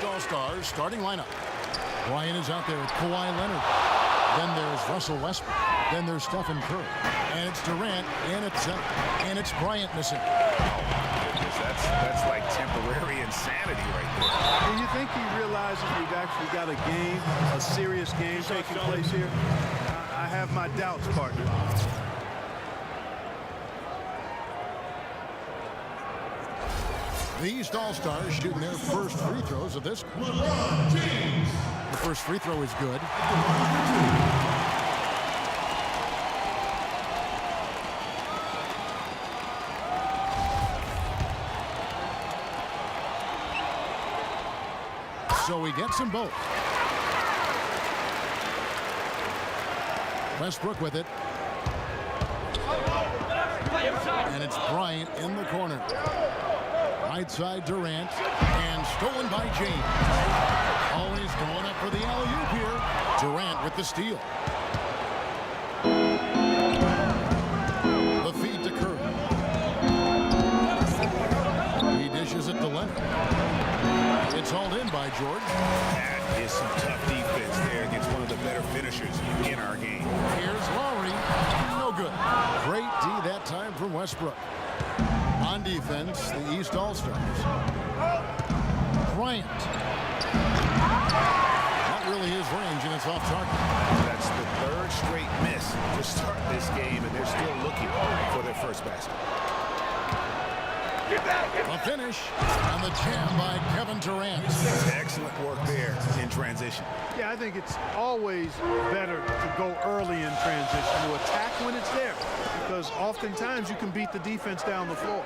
All-Stars starting lineup. Bryant is out there with Kawhi Leonard. Then there's Russell Westbrook. Then there's Stephen Curry. And it's Durant and it's Bryant missing. That's like temporary insanity right there. Do you think he realizes we've actually got a game, a serious game taking place here? I have my doubts, partner. The East All-Stars shooting their first free throws of this. The first free throw is good. So he gets them both. Westbrook with it. And it's Bryant in the corner. Right side Durant. And stolen by James. Always going up for the alley-oop here. Durant with the steal. The feed to Curry. He dishes it to Leonard. It's hauled in by George. That is some tough defense there against one of the better finishers in our game. Here's Lowry. No good. Great D that time from Westbrook. On defense, the East All-Stars. Bryant. Not really his range, and it's off target. That's the third straight miss to start this game, and they're still looking for their first basket. A finish on the jam by Kevin Durant. Excellent work there in transition. Yeah, I think it's always better to go early in transition, to attack when it's there, because oftentimes you can beat the defense down the floor.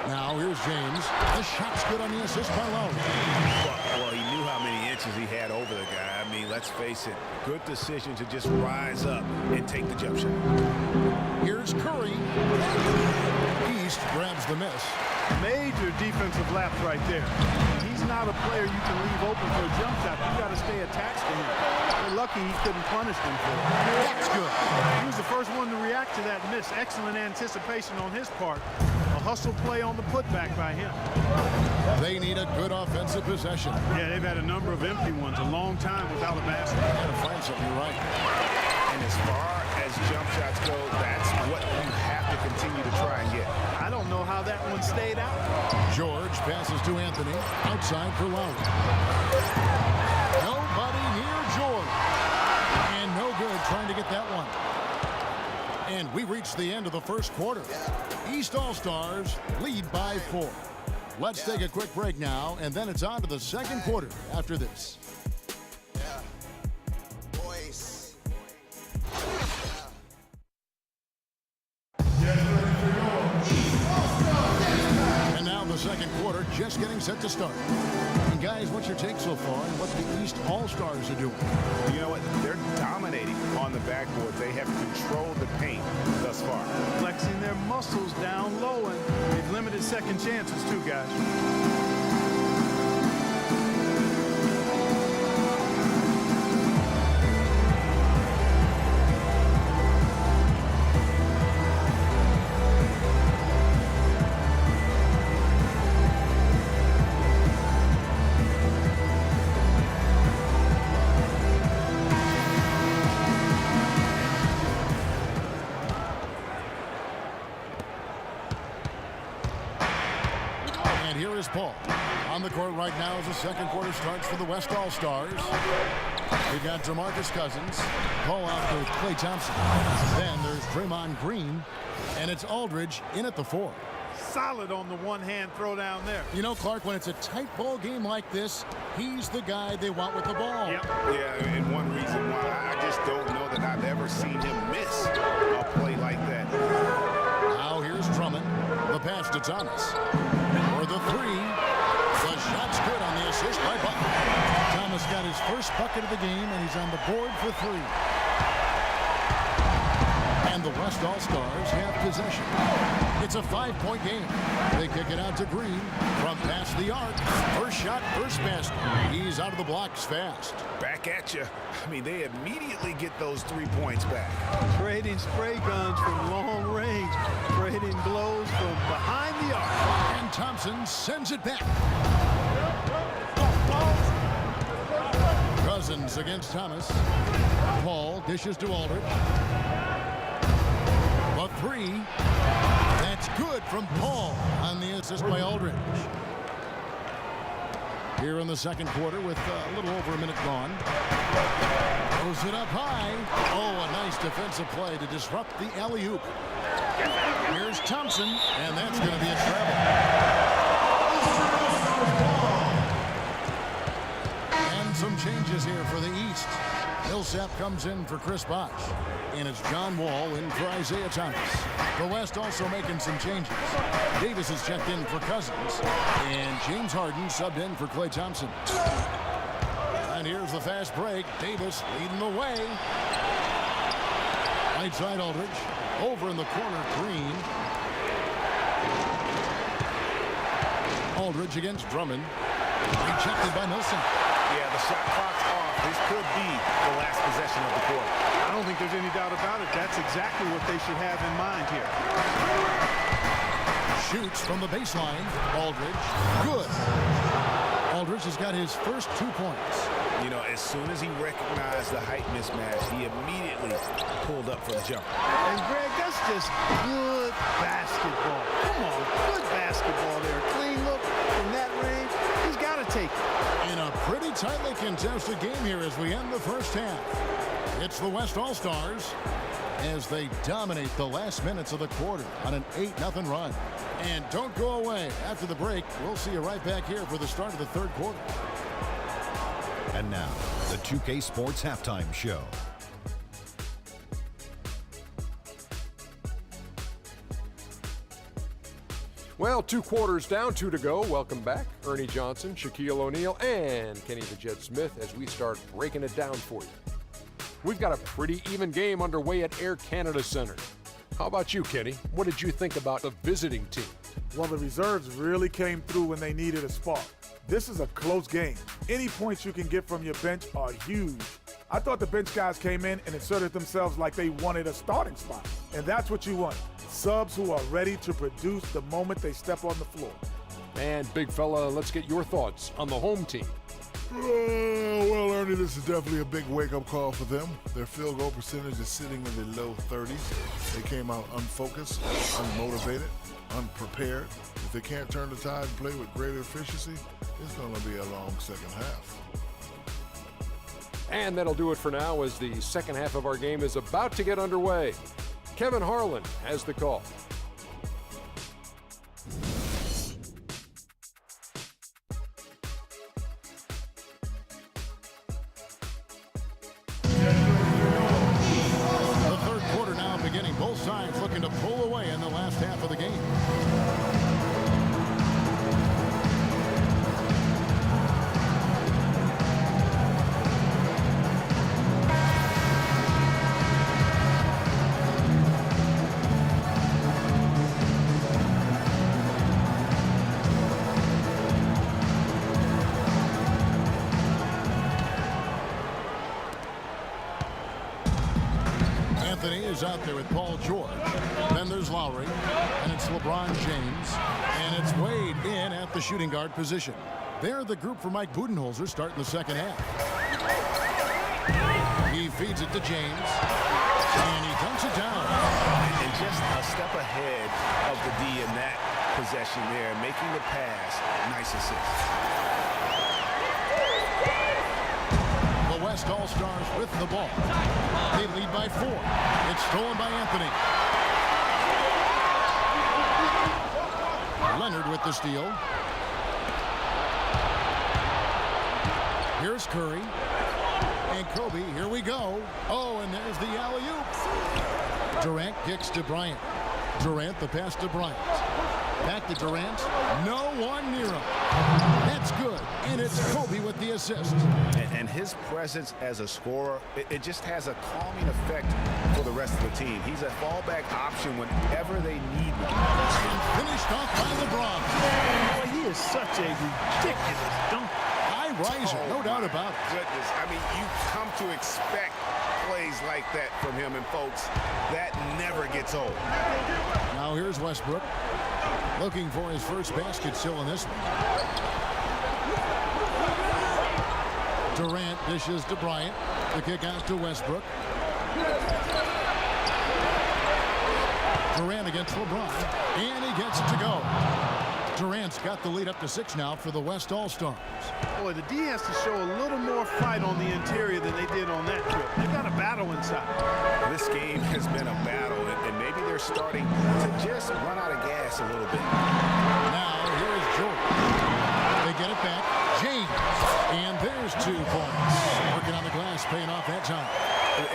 Now here's James. The shot's good on the assist by Lowry. Well, he knew how many inches he had over the guy. I mean, let's face it, good decision to just rise up and take the jump shot. Here's Curry. East grabs the miss. Major defensive lapse right there. He's not a player you can leave open for a jump shot. You got to stay attached to him. They're lucky he couldn't punish them for it. That's good. He was the first one to react to that miss. Excellent anticipation on his part. A hustle play on the putback by him. They need a good offensive possession. Yeah, they've had a number of empty ones, a long time without a basket. Got to find something, you're right. And as far as jump shots go, that's what you have to continue to try and get. I don't know how that one stayed out. George passes to Anthony. Outside for Lowry. Nobody near George. And no good trying to get that one. And we reach the end of the first quarter. East All-Stars lead by 4. Let's take a quick break now, and then it's on to the second quarter after this. And now the second quarter just getting set to start. And guys, what's your take so far on what the East All-Stars are doing? You know what? They're dominating on the backboard. They have controlled the paint thus far. Flexing their muscles down low, and they've limited second chances too, guys. Here is Paul. On the court right now as the second quarter starts for the West All-Stars. We got DeMarcus Cousins. Paul out to Klay Thompson. Then there's Draymond Green. And it's Aldridge in at the 4. Solid on the one-hand throw down there. You know, Clark, when it's a tight ball game like this, he's the guy they want with the ball. Yep. Yeah, and one reason why I just don't know that I've ever seen him miss a play like that. Now here's Drummond. The pass to Thomas. For the 3. The shot's good on the assist by Butler. Thomas got his first bucket of the game, and he's on the board for 3. And the West All-Stars have possession. It's a 5-point game. They kick it out to Green from past the arc. First shot, first basket. He's out of the blocks fast. Back at you. I mean, they immediately get those 3 points back. Trading spray guns from long range. Trading blows from behind the arc. And Thompson sends it back. Simmons against Thomas. Paul dishes to Aldridge. A three. That's good from Paul on the assist by Aldridge. Here in the second quarter with a little over a minute gone. Throws it up high. Oh, a nice defensive play to disrupt the alley-oop. Here's Thompson, and that's going to be a travel. And some changes here for the East. Millsap comes in for Chris Bosh. And it's John Wall in for Isaiah Thomas. The West also making some changes. Davis is checked in for Cousins. And James Harden subbed in for Klay Thompson. And here's the fast break. Davis leading the way. Right side Aldridge. Over in the corner, Green. Aldridge against Drummond. Rejected by Milson. Yeah, the shot clock's off. This could be the last possession of the quarter. I don't think there's any doubt about it. That's exactly what they should have in mind here. Shoots from the baseline. Aldridge. Good. Aldridge has got his first 2 points. You know, as soon as he recognized the height mismatch, he immediately pulled up for the jumper. And Greg, that's just good basketball. Come on, good basketball there. Clean look from that range. He's got to take it. In a pretty tightly contested game here as we end the first half. It's the West All-Stars as they dominate the last minutes of the quarter on an 8-0 run. And don't go away. After the break, we'll see you right back here for the start of the third quarter. And now, the 2K Sports Halftime Show. Well, 2 quarters down, 2 to go. Welcome back, Ernie Johnson, Shaquille O'Neal, and Kenny the Jet Smith as we start breaking it down for you. We've got a pretty even game underway at Air Canada Center. How about you, Kenny? What did you think about the visiting team? Well, the reserves really came through when they needed a spark. This is a close game. Any points you can get from your bench are huge. I thought the bench guys came in and inserted themselves like they wanted a starting spot. And that's what you want. Subs who are ready to produce the moment they step on the floor. And big fella, let's get your thoughts on the home team. Well, Ernie, this is definitely a big wake-up call for them. Their field goal percentage is sitting in the low 30s. They came out unfocused, unmotivated, unprepared. If they can't turn the tide and play with greater efficiency, it's going to be a long second half. And that'll do it for now as the second half of our game is about to get underway. Kevin Harlan has the call. The third quarter now beginning. Both sides looking to pull away in the last half of the game. Anthony is out there with Paul George. Then there's Lowry, and it's LeBron James, and it's Wade in at the shooting guard position. They're the group for Mike Budenholzer starting the second half. He feeds it to James, and he dunks it down. And just a step ahead of the D in that possession there, making the pass. Nice assist. The West All-Stars with the ball. They lead by 4. It's stolen by Anthony. Leonard with the steal. Here's Curry. And Kobe, here we go. Oh, and there's the alley-oop. Durant kicks to Bryant. Durant, the pass to Bryant. Back to Durant. No one near him. That's good. And it's Kobe with the assist. And his presence as a scorer, it just has a calming effect for the rest of the team. He's a fallback option whenever they need one. And finished off by LeBron. Boy, he is such a ridiculous dunk. High riser, no doubt about it. Goodness, I mean, you come to expect plays like that from him, and folks, that never gets old. Now here's Westbrook, looking for his first basket still in this one. Durant dishes to Bryant. The kick out to Westbrook. Durant against LeBron, and he gets it to go. Durant's got the lead up to 6 now for the West All-Stars. Boy, the D has to show a little more fight on the interior than they did on that trip. They've got a battle inside. This game has been a battle, and maybe they're starting to just run out of gas a little bit. Now, here is Jordan. They get it back. James. And there's 2 points. Working on the glass, paying off that time.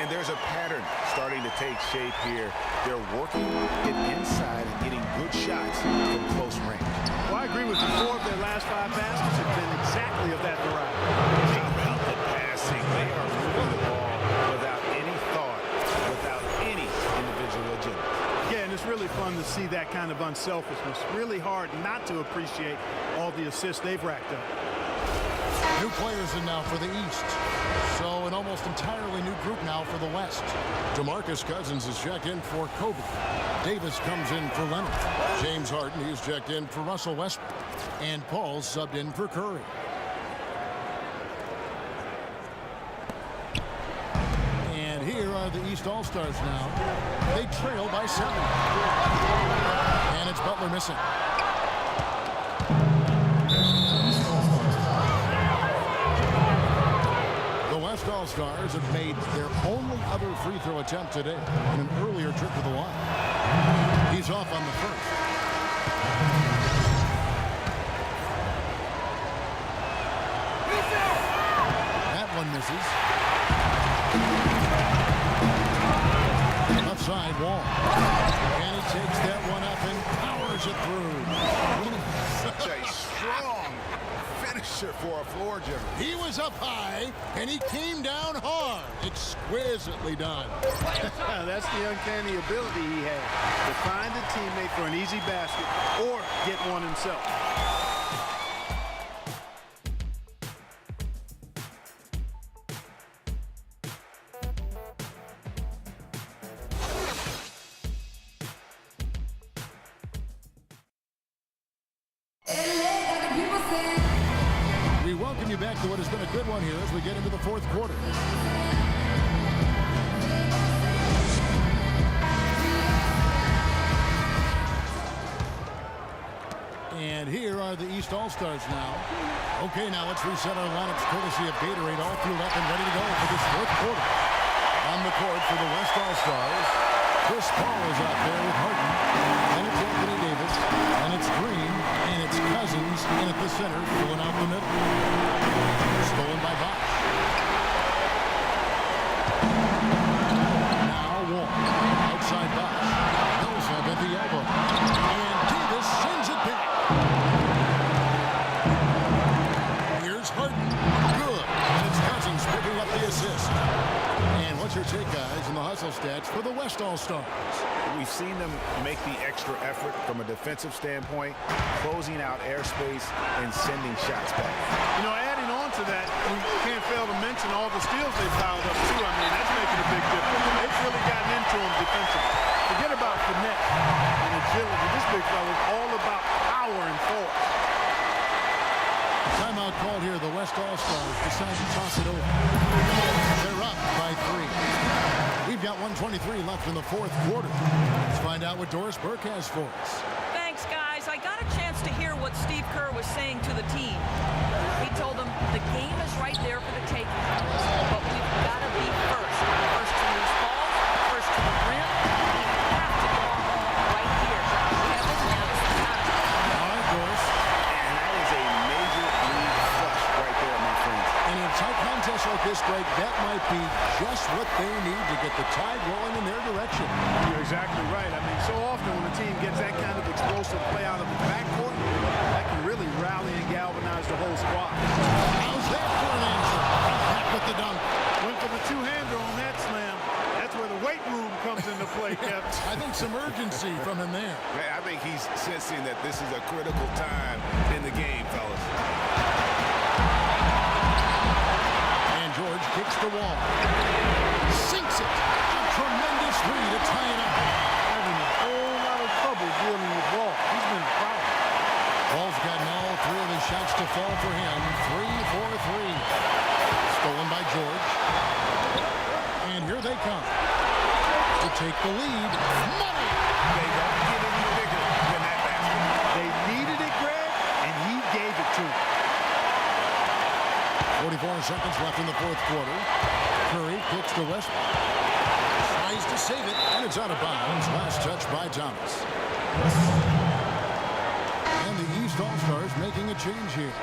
And there's a pattern starting to take shape here. They're working it inside and getting good shots from close range. Well, I agree with you. 4 of their last 5 baskets have been exactly of that variety. How about the passing? They are moving the ball without any thought, without any individual agenda. Yeah, and it's really fun to see that kind of unselfishness. Really hard not to appreciate all the assists they've racked up. New players in now for the East. So an almost entirely new group now for the West. DeMarcus Cousins is checked in for Kobe. Davis comes in for Leonard. James Harden, he's checked in for Russell Westbrook. And Paul's subbed in for Curry. And here are the East All-Stars now. They trail by 7. And it's Butler missing. West All-Stars have made their only other free throw attempt today in an earlier trip to the line. He's off on the first. That one misses. Left side wall. And he takes that one up and powers it through. Such a strong finisher for a floor general. He was up high, and he came down hard. Exquisitely done. That's the uncanny ability he has to find a teammate for an easy basket or get one himself. We welcome you back to what has been a good one here as we get into the 4th quarter. And here are the East All-Stars now. Okay, now let's reset our lineups courtesy of Gatorade, all fueled up and ready to go for this 4th quarter. On the court for the West All-Stars, Chris Paul is out there with Harden. And it's Anthony Davis. And it's Green. And it's Cousins in at the center, filling out the middle. Stolen by Bosch. Now Wall. Outside Bosch. Millsap at the elbow. And Davis sends it back. Here's Harden. Good. And it's Cousins picking up the assist. And what's your take, guys, in the hustle stats for the West All-Stars? We've seen them make the extra effort from a defensive standpoint, closing out airspace and sending shots back. You know, adding on to that, we can't fail to mention all the steals they piled up, too. I mean, that's making a big difference. They've really gotten into them defensively. Forget about finesse and agility. This big fella is all about power and force. Timeout called here. The West All-Stars decide to toss it over. They're up by 3. We've got 1:23 left in the 4th quarter. Let's find out what Doris Burke has for us. Thanks, guys. I got a chance to hear what Steve Kerr was saying to the team. He told them the game is right there for the taking, but we've got to be first. First to lose balls, first to the rim. We have to get our ball right here. We have this now. This is not All right, Doris. And that is a major league flush right there, my friends. And in a tight contest like this, Greg, that might be just what they need to get the tide rolling in their direction. You're exactly right. I mean, so often when a team gets that kind of explosive play out of the backcourt, that can really rally and galvanize the whole squad. How's that for an answer? Back with the dunk. Went for the two-hander on that slam. That's where the weight room comes into play, Kevin. I think some urgency from him there. Man, I think he's sensing that this is a critical time in the game, fellas. And George kicks the wall. Sinks it. A tremendous three to tie it up. Having a whole lot of trouble dealing with Wall. He's been a problem. Wall's gotten all 3 of his shots to fall for him. 3 for 3. Stolen by George. And here they come to take the lead. Money! They don't get any bigger than that basket. They needed it, Greg, and he gave it to them. 44 seconds left in the fourth quarter. Curry kicks to Westbrook. Tries to save it, and it's out of bounds. Last touch by Thomas. And the East All-Stars making a change here.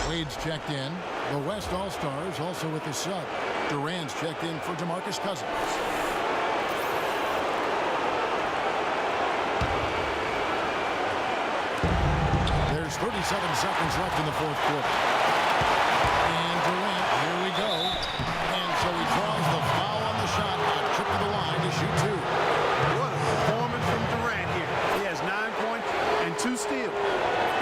Wade's checked in. The West All-Stars also with the sub. Durant's checked in for DeMarcus Cousins. There's 37 seconds left in the fourth quarter. And Durant, here we go. And so he draws the foul on the shot. A trip to the line to shoot two. What a performance from Durant here. He has 9 points and 2 steals.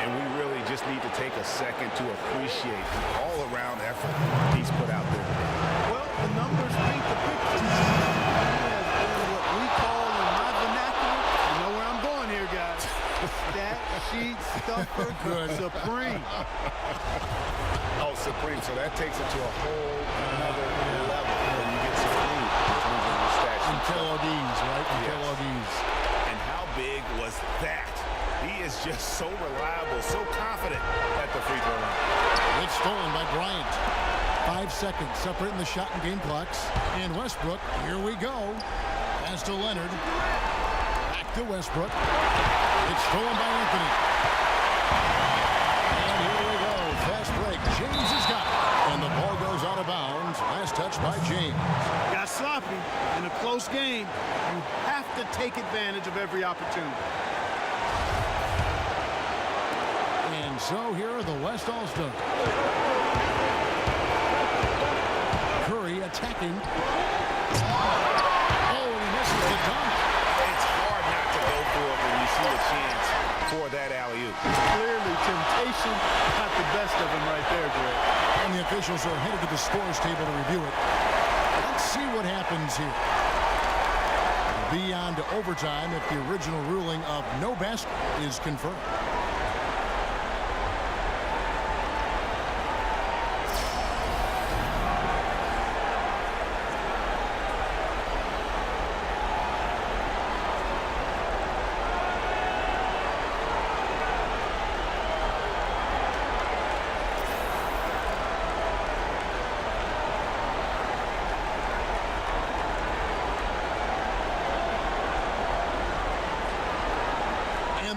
And we really just need to take a second to appreciate the all-around effort he's put out there today. Well, the numbers paint the picture. He has been what we call in my vernacular. You know where I'm going here, guys. Stat sheet stuffer supreme. Oh, supreme. So that takes it to a whole another level when you get supreme in terms of your stats. And KLODs, right? And Yes. KLODs. And how big was that? He is just so reliable, so confident at the free throw line. It's stolen by Bryant. 5 seconds separating the shot and game clocks. And Westbrook, here we go. Pass to Leonard. Back to Westbrook. It's stolen by Anthony. And here we go. Fast break. James has got it. And the ball goes out of bounds. Last touch by James. Got sloppy in a close game. You have to take advantage of every opportunity. And so here are the West All-Stars. Curry attacking. Oh, he misses the dunk. It's hard not to go for it when you see a chance for that alley-oop. Clearly, temptation got the best of him right there, Greg. And the officials are headed to the scores table to review it. Let's see what happens here. Beyond overtime if the original ruling of no basket is confirmed.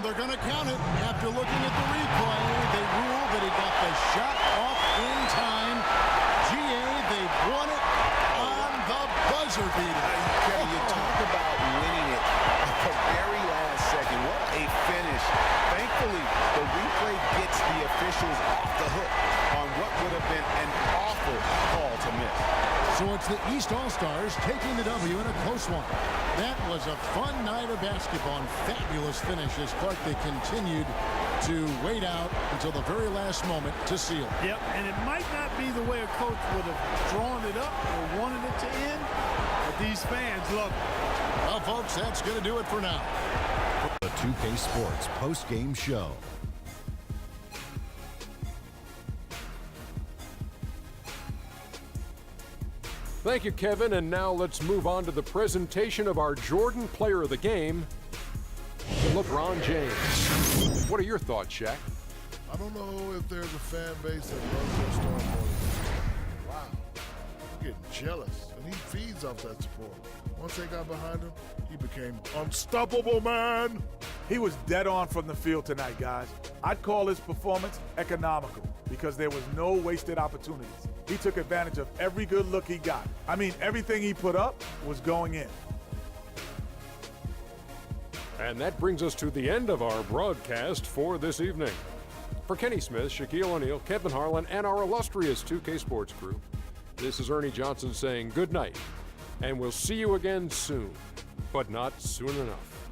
They're going to count it. After looking at the replay, they rule that he got the shot off in time. GA, they won it on the buzzer beater. Kevin, you talk about winning it at the very last second. What a finish. Thankfully, the replay gets the officials off the hook on what would have been an awful call to miss. So it's the East All-Stars taking the W in a close one. That was a fun night of basketball and fabulous finish as Clark, they continued to wait out until the very last moment to seal. Yep, and it might not be the way a coach would have drawn it up or wanted it to end, but these fans love it. Well, folks, that's going to do it for now. The 2K Sports post-game show. Thank you, Kevin. And now let's move on to the presentation of our Jordan Player of the Game, LeBron James. What are your thoughts, Shaq? I don't know if there's a fan base that loves their star more than wow. I'm getting jealous, and he feeds off that support. Once they got behind him, he became unstoppable, man. He was dead on from the field tonight, guys. I'd call his performance economical because there was no wasted opportunities. He took advantage of every good look he got. I mean, everything he put up was going in. And that brings us to the end of our broadcast for this evening. For Kenny Smith, Shaquille O'Neal, Kevin Harlan, and our illustrious 2K Sports crew, this is Ernie Johnson saying good night, and we'll see you again soon, but not soon enough.